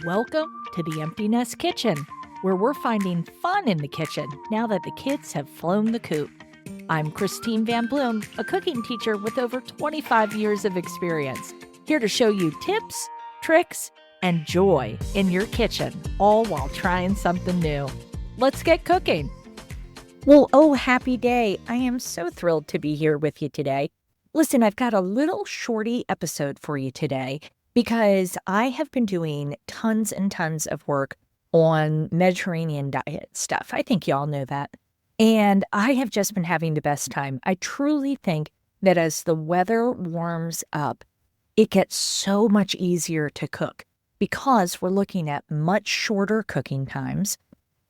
Welcome to the Empty Nest Kitchen, where we're finding fun in the kitchen now that the kids have flown the coop. I'm Christine Van Bloom, a cooking teacher with over 25 years of experience, here to show you tips, tricks, and joy in your kitchen, all while trying something new. Let's get cooking. Well, oh, happy day. I am so thrilled to be here with you today. Listen, I've got a little shorty episode for you today because I have been doing tons and tons of work on Mediterranean diet stuff. I think y'all know that. And I have just been having the best time. I truly think that as the weather warms up, it gets so much easier to cook because we're looking at much shorter cooking times.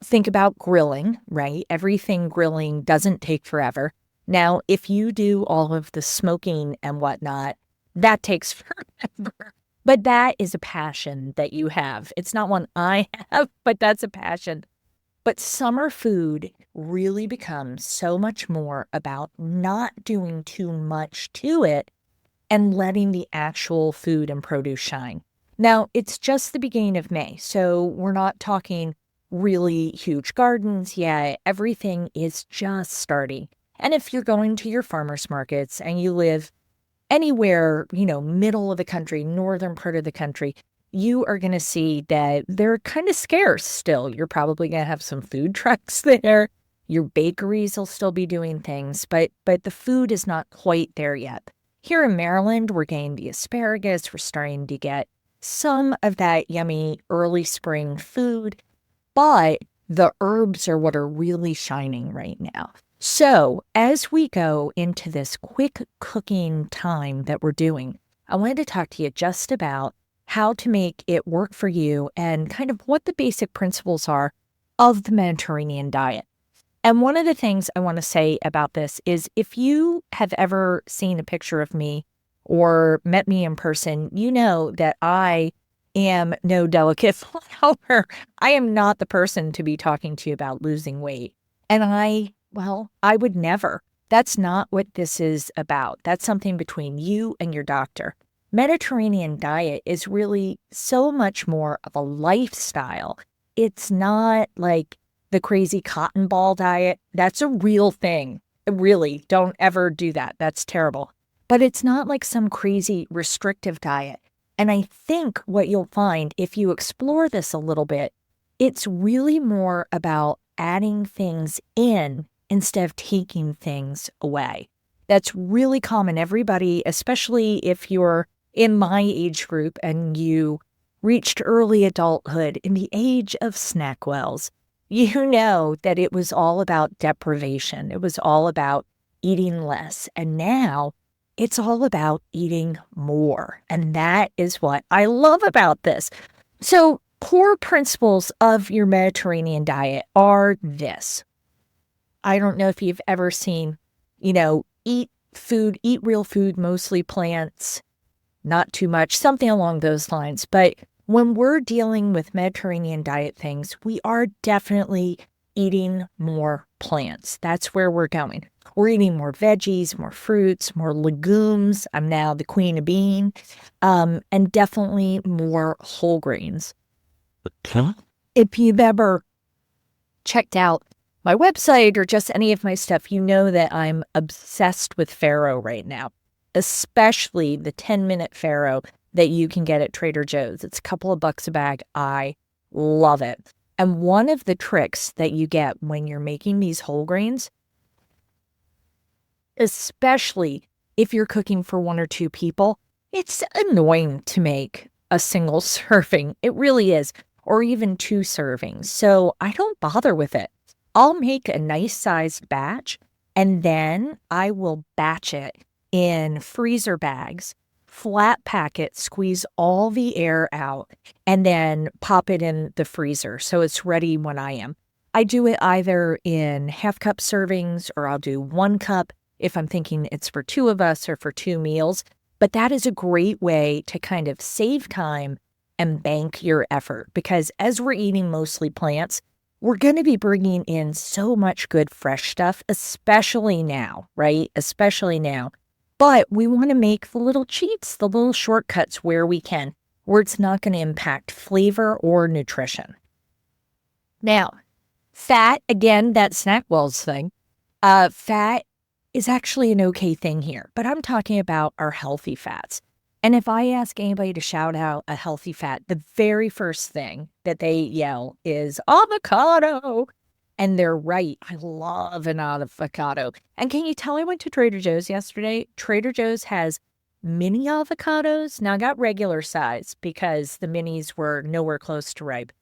Think about grilling, right? Everything grilling doesn't take forever. Now, if you do all of the smoking and whatnot, that takes forever. But that is a passion that you have. It's not one I have, but that's a passion. But summer food really becomes so much more about not doing too much to it and letting the actual food and produce shine. Now, it's just the beginning of May, so we're not talking really huge gardens yet. Everything is just starting. And if you're going to your farmers markets and you live anywhere, middle of the country, northern part of the country, you are going to see that they're kind of scarce still. You're probably going to have some food trucks there. Your bakeries will still be doing things, but the food is not quite there yet. Here in Maryland, we're getting the asparagus. We're starting to get some of that yummy early spring food, but the herbs are what are really shining right now. So as we go into this quick cooking time that we're doing, I wanted to talk to you just about how to make it work for you and kind of what the basic principles are of the Mediterranean diet. And one of the things I want to say about this is if you have ever seen a picture of me or met me in person, you know that I am no delicate flower. I am not the person to be talking to you about losing weight. And I would never. That's not what this is about. That's something between you and your doctor. Mediterranean diet is really so much more of a lifestyle. It's not like the crazy cotton ball diet. That's a real thing. Really, don't ever do that. That's terrible. But it's not like some crazy restrictive diet. And I think what you'll find if you explore this a little bit, it's really more about adding things in instead of taking things away. That's really common. Everybody, especially if you're in my age group and you reached early adulthood in the age of Snackwells, you know that it was all about deprivation. It was all about eating less. And now it's all about eating more. And that is what I love about this. So core principles of your Mediterranean diet are this. I don't know if you've ever seen, eat real food, mostly plants, not too much, something along those lines. But when we're dealing with Mediterranean diet things, we are definitely eating more plants. That's where we're going. We're eating more veggies, more fruits, more legumes. I'm now the queen of bean, and definitely more whole grains. If you've ever checked out my website or just any of my stuff, you know that I'm obsessed with farro right now, especially the 10-minute farro that you can get at Trader Joe's. It's a couple of bucks a bag. I love it. And one of the tricks that you get when you're making these whole grains, especially if you're cooking for one or two people, it's annoying to make a single serving. It really is, or even two servings. So I don't bother with it. I'll make a nice sized batch and then I will batch it in freezer bags, flat pack it, squeeze all the air out, and then pop it in the freezer so it's ready when I am. I do it either in half cup servings or I'll do 1 cup if I'm thinking it's for 2 of us or for 2 meals. But that is a great way to kind of save time and bank your effort because as we're eating mostly plants, we're going to be bringing in so much good fresh stuff, especially now, right? Especially now. But we want to make the little cheats, the little shortcuts where we can. where it's not going to impact flavor or nutrition. Now, fat, again, that SnackWells thing, fat is actually an okay thing here, but I'm talking about our healthy fats. And if I ask anybody to shout out a healthy fat, the very first thing that they yell is avocado. And they're right. I love an avocado. And can you tell I went to Trader Joe's yesterday? Trader Joe's has mini avocados. Now I got regular size because the minis were nowhere close to ripe.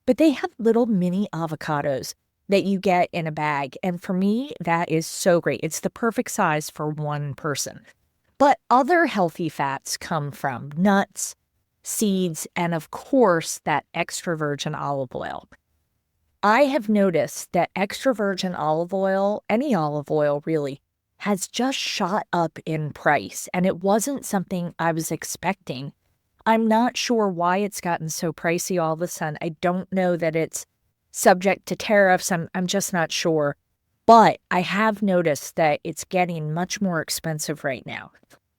But they have little mini avocados that you get in a bag. And for me, that is so great. It's the perfect size for one person. But other healthy fats come from nuts, seeds, and of course, that extra virgin olive oil. I have noticed that extra virgin olive oil, any olive oil really, has just shot up in price. And it wasn't something I was expecting. I'm not sure why it's gotten so pricey all of a sudden. I don't know that it's subject to tariffs. I'm just not sure. But I have noticed that it's getting much more expensive right now.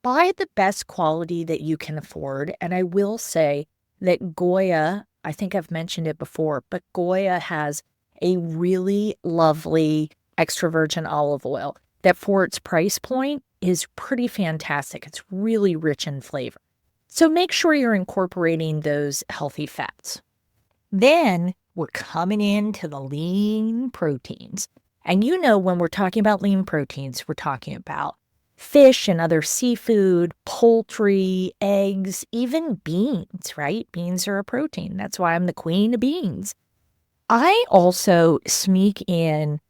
Buy the best quality that you can afford. And I will say that Goya, I think I've mentioned it before, but Goya has a really lovely extra virgin olive oil that for its price point is pretty fantastic. It's really rich in flavor. So make sure you're incorporating those healthy fats. Then we're coming into the lean proteins. And you know, when we're talking about lean proteins, we're talking about fish and other seafood, poultry, eggs, even beans, right? Beans are a protein. That's why I'm the queen of beans. I also sneak in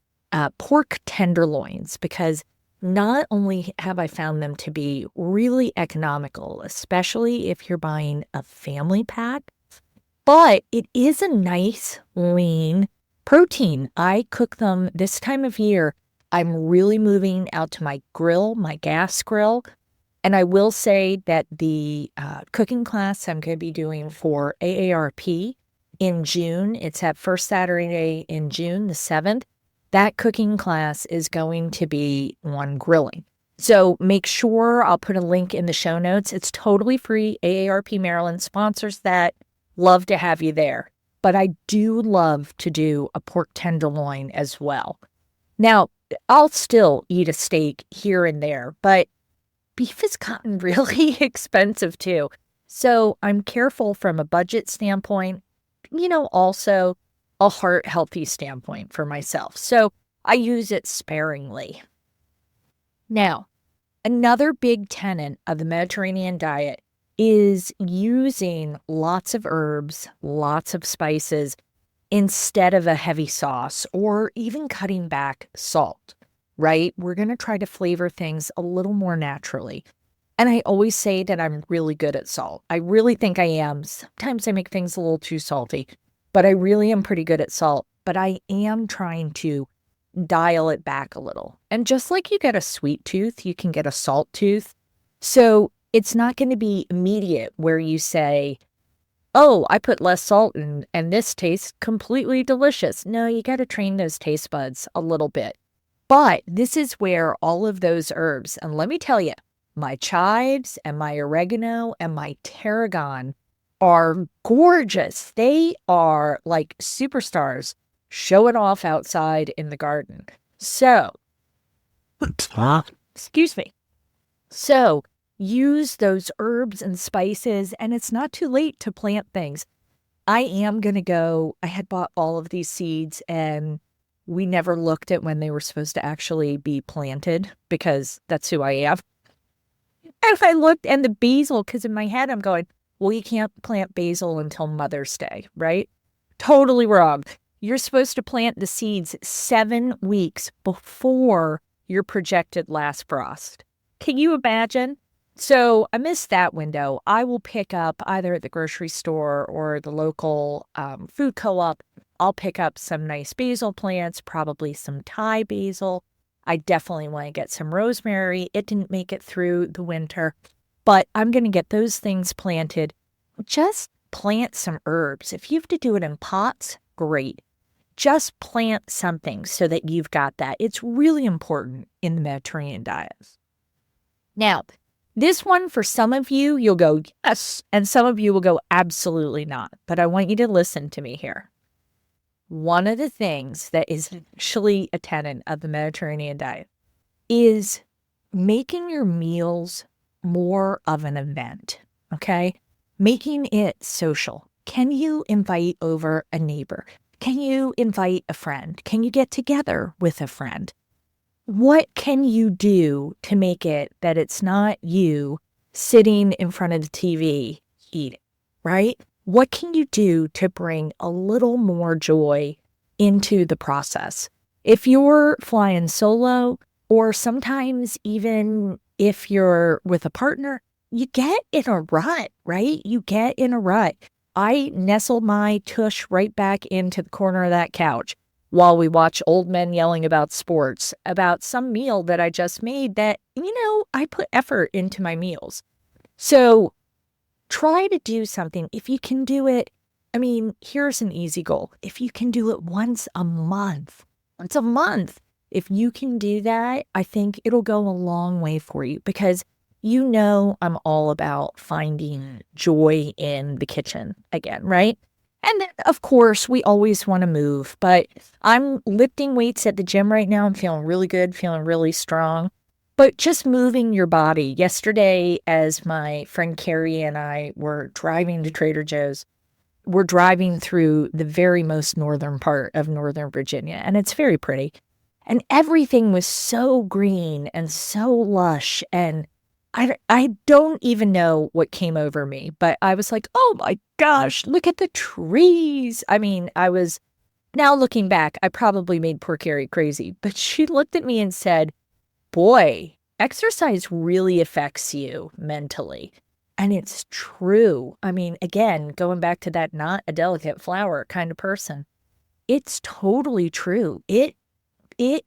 pork tenderloins because not only have I found them to be really economical, especially if you're buying a family pack, but it is a nice lean protein. I cook them this time of year. I'm really moving out to my grill, my gas grill. And I will say that the cooking class I'm going to be doing for AARP in June, it's that first Saturday in June, the 7th. That cooking class is going to be on grilling. So make sure I'll put a link in the show notes. It's totally free. AARP Maryland sponsors that. Love to have you there. But I do love to do a pork tenderloin as well. Now, I'll still eat a steak here and there, but beef has gotten really expensive too. So I'm careful from a budget standpoint, also a heart healthy standpoint for myself. So I use it sparingly. Now, another big tenet of the Mediterranean diet is using lots of herbs, lots of spices instead of a heavy sauce or even cutting back salt, right? We're going to try to flavor things a little more naturally. And I always say that I'm really good at salt. I really think I am. Sometimes I make things a little too salty, but I really am pretty good at salt. But I am trying to dial it back a little. And just like you get a sweet tooth, you can get a salt tooth. So it's not going to be immediate where you say, oh, I put less salt in and this tastes completely delicious. No, you got to train those taste buds a little bit. But this is where all of those herbs, and let me tell you, my chives and my oregano and my tarragon are gorgeous. They are like superstars showing off outside in the garden. So, excuse me. So, use those herbs and spices, and it's not too late to plant things. I am going to go, I had bought all of these seeds, and we never looked at when they were supposed to actually be planted because that's who I am. And I looked, and the basil, because in my head I'm going, well, you can't plant basil until Mother's Day, right? Totally wrong. You're supposed to plant the seeds 7 weeks before your projected last frost. Can you imagine? So I missed that window. I will pick up either at the grocery store or the local food co-op. I'll pick up some nice basil plants, probably some Thai basil. I definitely want to get some rosemary. It didn't make it through the winter, but I'm going to get those things planted. Just plant some herbs. If you have to do it in pots, great. Just plant something so that you've got that. It's really important in the Mediterranean diets. Now, This one, for some of you, you'll go, yes, and some of you will go, absolutely not. But I want you to listen to me here. One of the things that is actually a tenet of the Mediterranean diet is making your meals more of an event, okay? Making it social. Can you invite over a neighbor? Can you invite a friend? Can you get together with a friend? What can you do to make it that it's not you sitting in front of the TV eating, right? What can you do to bring a little more joy into the process? If you're flying solo, or sometimes even if you're with a partner, you get in a rut, right? You get in a rut. I nestle my tush right back into the corner of that couch while we watch old men yelling about sports, about some meal that I just made that, I put effort into my meals. So try to do something. If you can do it, here's an easy goal. If you can do it once a month, if you can do that, I think it'll go a long way for you, because I'm all about finding joy in the kitchen again, right? And then, of course, we always want to move, but I'm lifting weights at the gym right now. I'm feeling really good, feeling really strong. But just moving your body. Yesterday, as my friend Carrie and I were driving to Trader Joe's, we're driving through the very most northern part of Northern Virginia, and it's very pretty. And everything was so green and so lush, and I don't even know what came over me, but I was like, oh my gosh, look at the trees. Now looking back, I probably made poor Carrie crazy, but she looked at me and said, boy, exercise really affects you mentally. And it's true. Again, going back to that not a delicate flower kind of person, it's totally true. It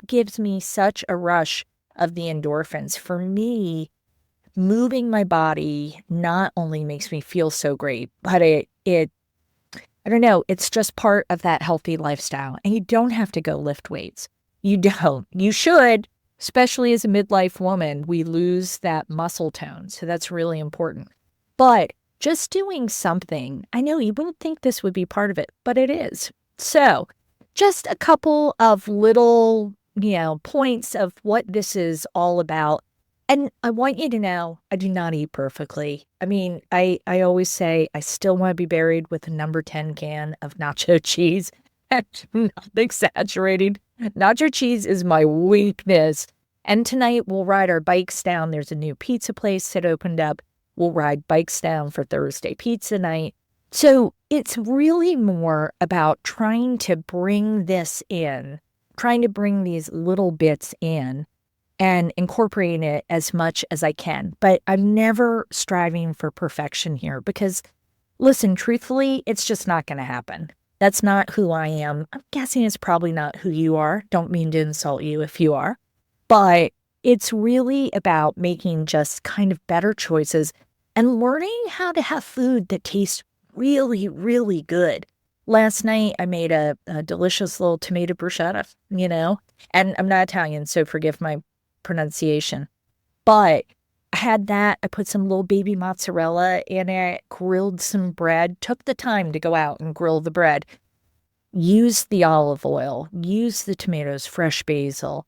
gives me such a rush of the endorphins. For me, moving my body not only makes me feel so great, but I don't know, it's just part of that healthy lifestyle. And you don't have to go lift weights. You don't. You should, especially as a midlife woman, we lose that muscle tone. So that's really important. But just doing something, I know you wouldn't think this would be part of it, but it is. So just a couple of little, points of what this is all about. And I want you to know, I do not eat perfectly. I always say I still want to be buried with a number 10 can of nacho cheese. I'm not exaggerating. Nacho cheese is my weakness. And tonight we'll ride our bikes down. There's a new pizza place that opened up. We'll ride bikes down for Thursday pizza night. So it's really more about trying to bring this in, trying to bring these little bits in, and incorporating it as much as I can. But I'm never striving for perfection here, because, listen, truthfully, it's just not going to happen. That's not who I am. I'm guessing it's probably not who you are. Don't mean to insult you if you are. But it's really about making just kind of better choices and learning how to have food that tastes really, really good. Last night, I made a delicious little tomato bruschetta, and I'm not Italian, so forgive my pronunciation. But I had that. I put some little baby mozzarella in it, grilled some bread, took the time to go out and grill the bread, used the olive oil, used the tomatoes, fresh basil,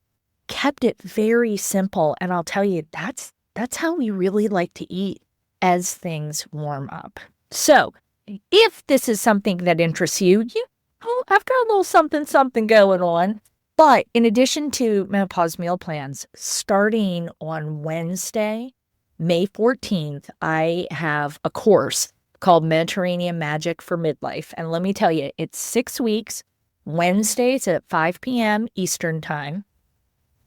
kept it very simple. And I'll tell you, that's how we really like to eat as things warm up. So if this is something that interests you, I've got a little something going on. But in addition to menopause meal plans, starting on Wednesday, May 14th, I have a course called Mediterranean Magic for Midlife. And let me tell you, it's 6 weeks, Wednesdays at 5 p.m. Eastern Time,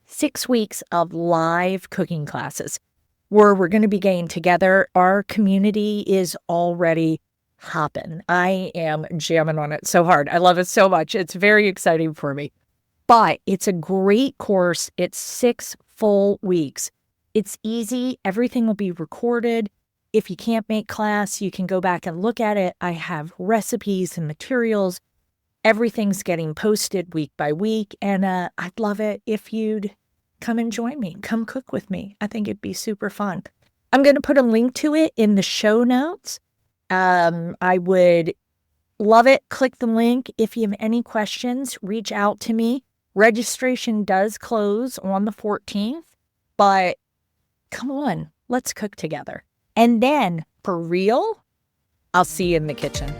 6 weeks of live cooking classes where we're going to be getting together. Our community is already hopping. I am jamming on it so hard. I love it so much. It's very exciting for me. But it's a great course. It's 6 full weeks. It's easy. Everything will be recorded. If you can't make class, you can go back and look at it. I have recipes and materials. Everything's getting posted week by week. And I'd love it if you'd come and join me. Come cook with me. I think it'd be super fun. I'm going to put a link to it in the show notes. I would love it. Click the link. If you have any questions, reach out to me. Registration does close on the 14th, but come on, let's cook together. And then, for real, I'll see you in the kitchen.